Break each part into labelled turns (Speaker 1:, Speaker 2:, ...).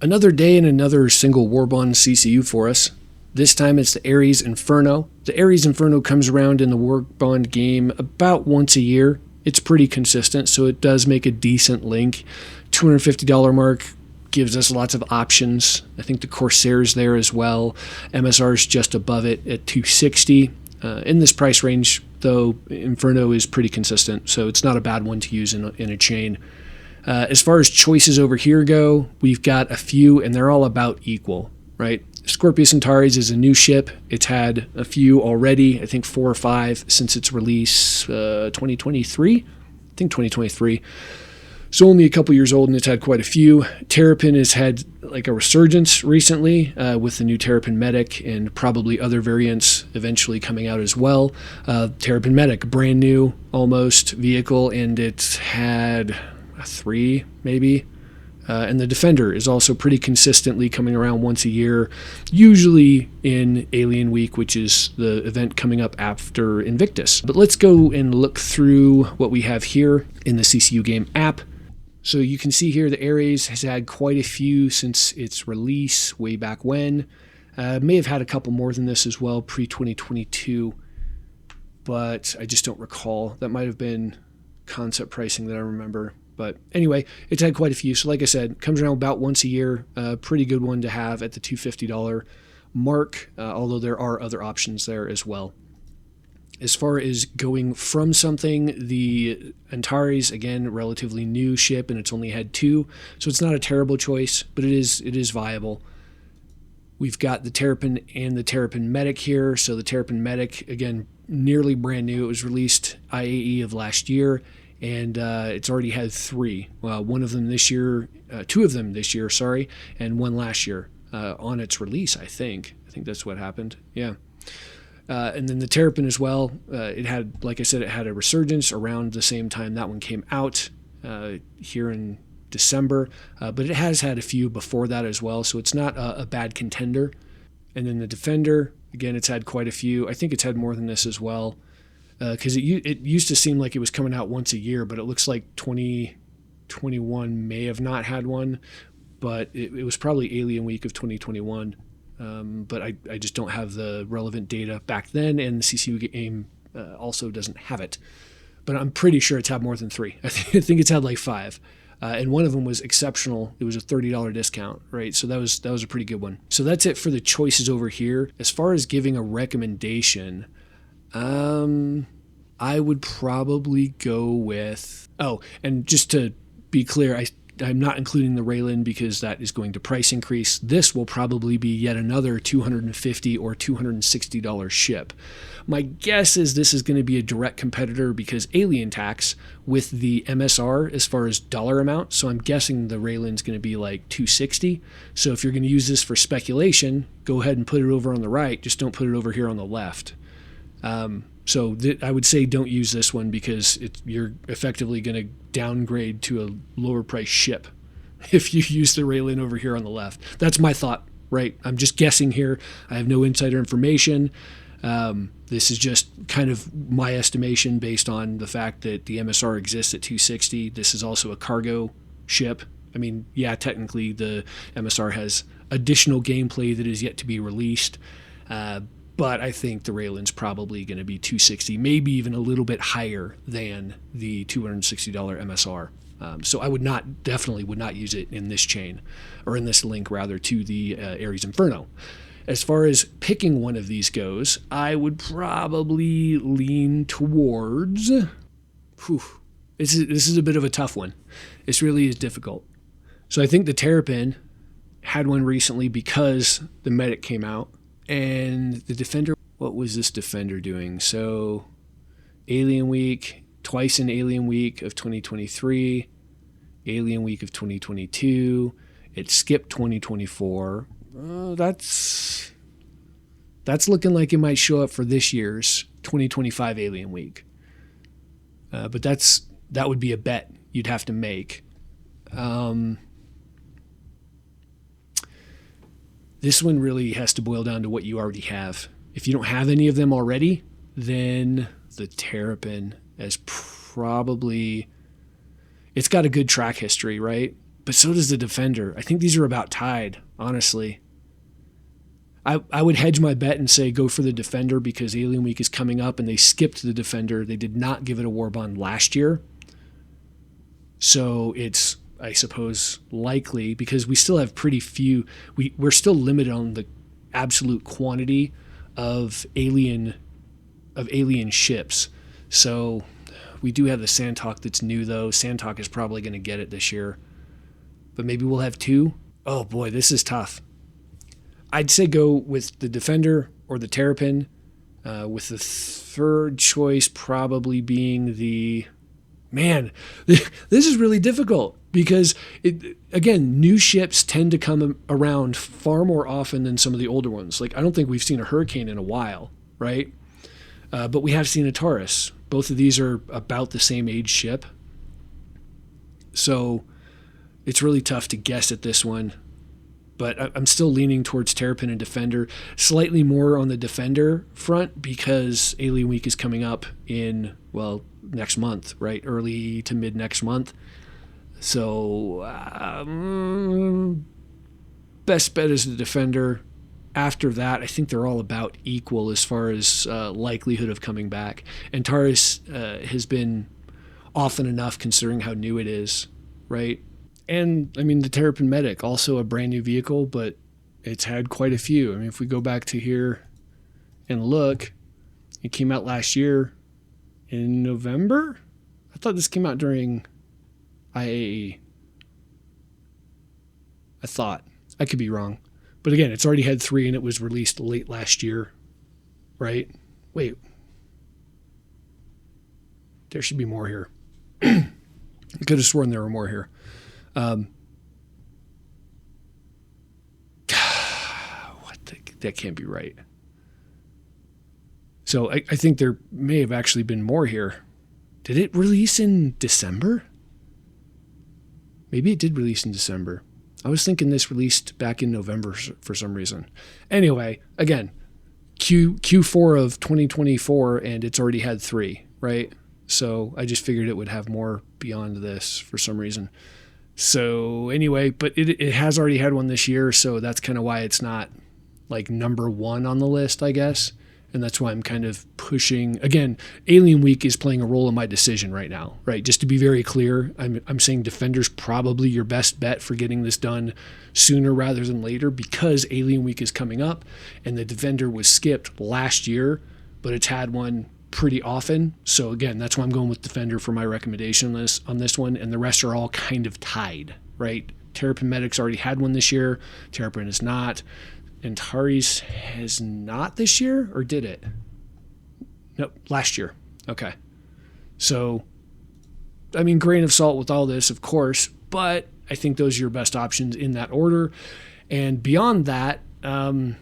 Speaker 1: Another day and another single Warbond CCU for us. This time it's the Aries Inferno. The Aries Inferno comes around in the Warbond game about once a year. It's pretty consistent, so it does make a decent link. $250 mark gives us lots of options. I think the Corsair's there as well. MSR's just above it at $260. In this price range, though, Inferno is pretty consistent, so it's not a bad one to use in a chain. As far as choices over here go, we've got a few, and they're all about equal, right? Scorpius Centauri's is a new ship. It's had a few already, I think 4 or 5 since its release, 2023? I think 2023. So only a couple years old, and it's had quite a few. Terrapin has had like a resurgence recently with the new Terrapin Medic and probably other variants eventually coming out as well. Terrapin Medic, brand new almost vehicle, and it's had 3 maybe. And the Defender is also pretty consistently coming around once a year, usually in Alien Week, which is the event coming up after Invictus. But let's go and look through what we have here in the CCU game app. So you can see here the Aries has had quite a few since its release way back when. May have had a couple more than this as well, pre-2022, but I just don't recall. That might have been concept pricing that I remember. But anyway, it's had quite a few. So like I said, comes around about once a year. Pretty good one to have at the $250 mark, although there are other options there as well. As far as going from something, the Antares, again, relatively new ship, and it's only had 2. So it's not a terrible choice, but it is viable. We've got the Terrapin and the Terrapin Medic here. So the Terrapin Medic, again, nearly brand new. It was released IAE of last year. And it's already had 3. One of them this year, 2 of them this year, sorry, and 1 last year on its release, I think. I think that's what happened. Yeah. And then the Terrapin as well. It had, like I said, it had a resurgence around the same time that one came out here in December. But it has had a few before that as well, so it's not a bad contender. And then the Defender, again, it's had quite a few. I think it's had more than this as well. Because it used to seem like it was coming out once a year, but it looks like 2021 may have not had one, but it was probably Alien Week of 2021. But I just don't have the relevant data back then, and the CCU game also doesn't have it. But I'm pretty sure it's had more than 3. I think it's had like 5. And one of them was exceptional. It was a $30 discount, right? So that was a pretty good one. So that's it for the choices over here. As far as giving a recommendation, I would probably go with... Oh, and just to be clear, I'm not including the Raylan because that is going to price increase. This will probably be yet another $250 or $260 ship. My guess is this is going to be a direct competitor because Alien tax with the MSR as far as dollar amount. So I'm guessing the Raylan's going to be like $260. So if you're going to use this for speculation, go ahead and put it over on the right. Just don't put it over here on the left. So I would say don't use this one because you're effectively going to downgrade to a lower price ship if you use the Raylan over here on the left. That's my thought, right? I'm just guessing here. I have no insider information. This is just kind of my estimation based on the fact that the MSR exists at $260. This is also a cargo ship. I mean, yeah, technically the MSR has additional gameplay that is yet to be released. But I think the Raylan's probably going to be $260, maybe even a little bit higher than the $260 MSR. So I definitely would not use it in this chain, or in this link rather, to the Aries Inferno. As far as picking one of these goes, I would probably lean towards... This is a bit of a tough one. This really is difficult. So I think the Terrapin had one recently because the Medic came out. And the Defender, what was this Defender doing? So Alien Week, twice in Alien Week of 2023, Alien Week of 2022, it skipped 2024. That's looking like it might show up for this year's 2025 Alien Week. But that would be a bet you'd have to make. This one really has to boil down to what you already have. If you don't have any of them already, then the Terrapin is probably... It's got a good track history, right? but so does the Defender. I think these are about tied, honestly. I would hedge my bet and say go for the Defender because Alien Week is coming up and they skipped the Defender. They did not give it a war bond last year. So it's, I suppose, likely because we still have pretty few. We're still limited on the absolute quantity of alien ships. So we do have the Sandtalk that's new, though. Sandtalk is probably going to get it this year. But maybe we'll have two. Oh, boy, this is tough. I'd say go with the Defender or the Terrapin, with the third choice probably being the... Man, this is really difficult because, again, new ships tend to come around far more often than some of the older ones. Like, I don't think we've seen a Hurricane in a while, right? But we have seen a Taurus. Both of these are about the same age ship. So it's really tough to guess at this one. But I'm still leaning towards Terrapin and Defender, slightly more on the Defender front because Alien Week is coming up in, well, next month, right? Early to mid next month. So best bet is the Defender. After that, I think they're all about equal as far as likelihood of coming back. And Taurus has been often enough considering how new it is, right? And, I mean, the Terrapin Medic, also a brand new vehicle, but it's had quite a few. I mean, if we go back to here and look, it came out last year in November? I thought this came out during IAE. I thought. I could be wrong. But again, it's already had 3 and it was released late last year, right? Wait. There should be more here. I could have sworn there were more here. That can't be right. So I think there may have actually been more here. Did it release in December? Maybe it did release in December. I was thinking this released back in November for some reason. Anyway, again, Q4 of 2024, and it's already had 3, right? So I just figured it would have more beyond this for some reason. So anyway, but it has already had one this year, so that's kind of why it's not like number 1 on the list, I guess. And that's why I'm kind of pushing. Again, Alien Week is playing a role in my decision right now, right? Just to be very clear, I'm saying Defender's probably your best bet for getting this done sooner rather than later because Alien Week is coming up and the Defender was skipped last year, but it's had one pretty often. So again, that's why I'm going with Defender for my recommendation on this one, and the rest are all kind of tied, right? Terrapin Medic's already had one this year. Terrapin is not. And Aries has not this year, or did it? Nope, last year. Okay. So, I mean, grain of salt with all this, of course, but I think those are your best options in that order. And beyond that, I mean,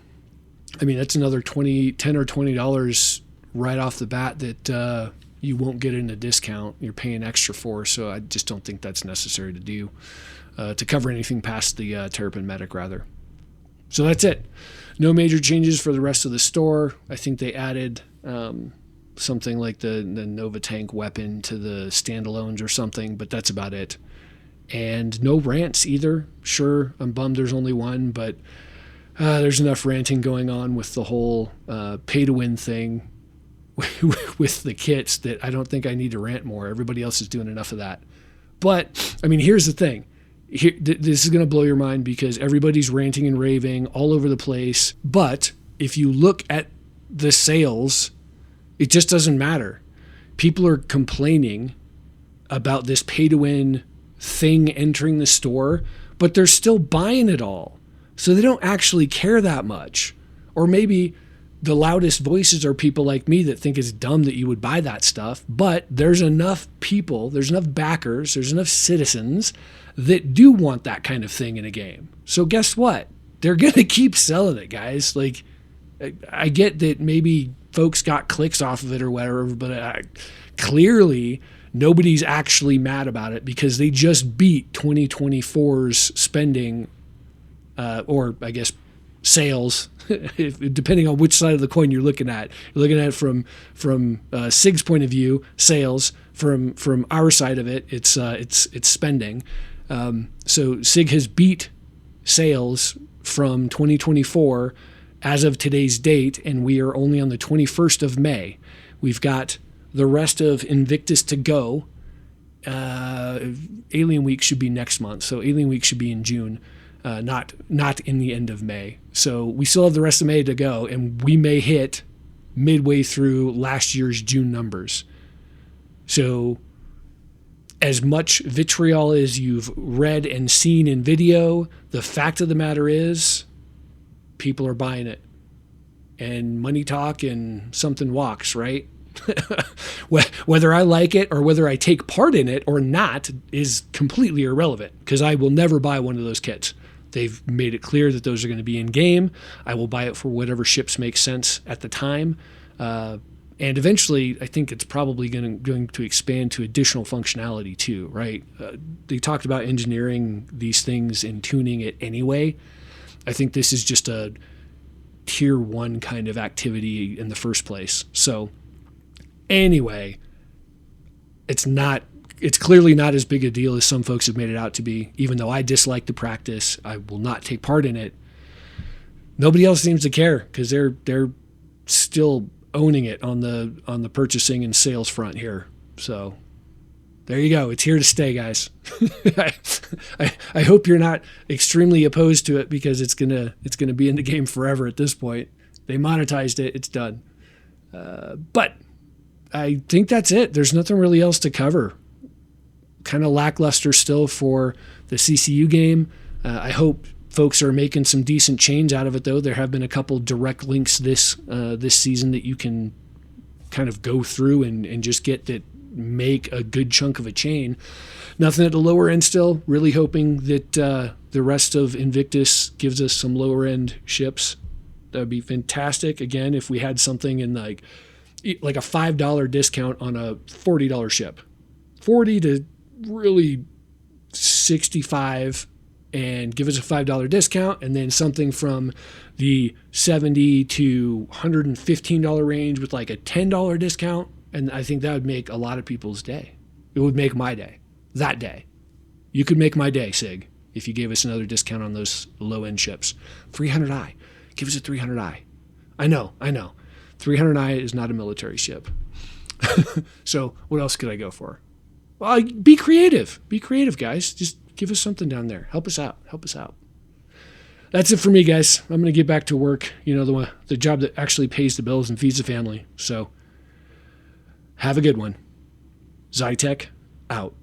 Speaker 1: that's another $10 or $20 right off the bat that you won't get in a discount. You're paying extra for, so I just don't think that's necessary to do, to cover anything past the Terrapin Medic, rather. So that's it. No major changes for the rest of the store. I think they added something like the Nova Tank weapon to the standalones or something, but that's about it. And no rants either. Sure, I'm bummed there's only one, but there's enough ranting going on with the whole pay-to-win thing with the kits that I don't think I need to rant more. Everybody else is doing enough of that. But, I mean, here's the thing. This is going to blow your mind because everybody's ranting and raving all over the place. But if you look at the sales, it just doesn't matter. People are complaining about this pay-to-win thing entering the store, but they're still buying it all. So they don't actually care that much. Or maybe the loudest voices are people like me that think it's dumb that you would buy that stuff. But there's enough people, there's enough backers, there's enough citizens that do want that kind of thing in a game. So guess what? They're going to keep selling it, guys. Like, I get that maybe folks got clicks off of it or whatever, but clearly nobody's actually mad about it because they just beat 2024's spending, or I guess sales, depending on which side of the coin you're looking at. You're looking at it from SIG's point of view, sales. From our side of it, it's spending. So SIG has beat sales from 2024 as of today's date, and we are only on the 21st of May. We've got the rest of Invictus to go. Alien Week should be next month, so Alien Week should be in June, not in the end of May. So we still have the rest of May to go, and we may hit midway through last year's June numbers. So as much vitriol as you've read and seen in video, the fact of the matter is people are buying it. And money talk and something walks, right? Whether I like it or whether I take part in it or not is completely irrelevant, because I will never buy one of those kits. They've made it clear that those are going to be in game. I will buy it for whatever ships make sense at the time. And eventually, I think it's probably going to expand to additional functionality too, right? They talked about engineering these things and tuning it anyway. I think this is just a tier 1 kind of activity in the first place. So anyway, it's clearly not as big a deal as some folks have made it out to be. Even though I dislike the practice, I will not take part in it. Nobody else seems to care, because they're still owning it on the purchasing and sales front here. So there you go. It's here to stay, guys. I hope you're not extremely opposed to it, because it's gonna be in the game forever at this point. They monetized it. It's done. But I think that's it. There's nothing really else to cover. Kind of lackluster still for the CCU game. I hope folks are making some decent change out of it, though. There have been a couple direct links this season that you can kind of go through and just get that make a good chunk of a chain. Nothing at the lower end still. Really hoping that the rest of Invictus gives us some lower end ships. That would be fantastic. Again, if we had something in like a $5 discount on a $40 ship, 40 to really 65, and give us a $5 discount, and then something from the $70 to $115 range with like a $10 discount. And I think that would make a lot of people's day. It would make my day. That day. You could make my day, SIG, if you gave us another discount on those low-end ships. 300i. Give us a 300i. I know. 300i is not a military ship. So what else could I go for? Well, be creative. Be creative, guys. Just give us something down there. Help us out. That's it for me, guys. I'm going to get back to work. The job that actually pays the bills and feeds the family. So have a good one. Zi-Tek out.